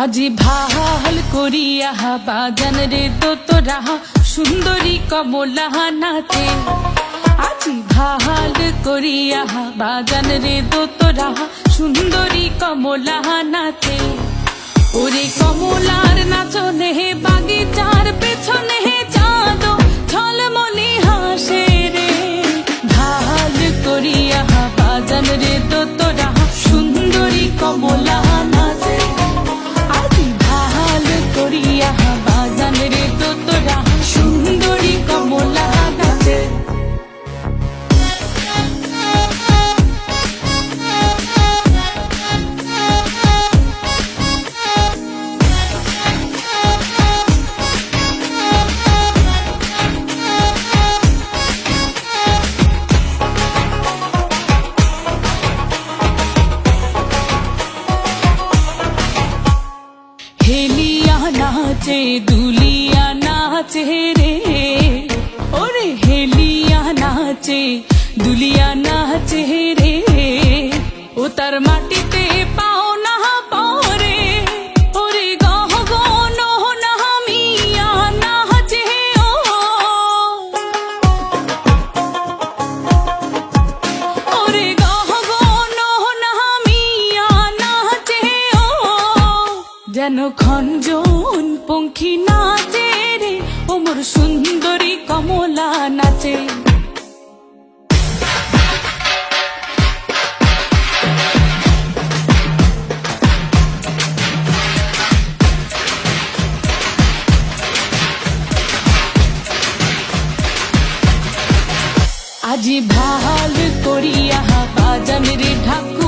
আজি ভাল করিয়া বাজান রে তোরা সুন্দরী কমলা নাচে। আজি ভাল করিয়া বাজান রে তোরা সুন্দরী কমলা নাচে। ওরে কমলার নাচনে বাগিচার পেছনে চাঁদ ঝলমলি হাসে রে। ভাল করিয়া বাজান রে তোরা সুন্দরী কমলা নাচে। আজি ভাল করিয়া বাজান রে তোরা সুন্দরী কমলা নাচে। হেলিয়া নাচে দুলিয়া নাচে রে। ওরে হেলিয়া নাচে দুলিয়া নাচে রে। ও তার মাটিতে পাও না পরে। ওরে গহগন নামিয়া নাচে ও। ওরে গহগন নামিয়া নাচে ও। যেন খঞ্জন পঙ্খী নাচে রে। ও মোর সুন্দরী কমলা নাচে। আজি ভাল করিয়া বাজান রে ঢাকু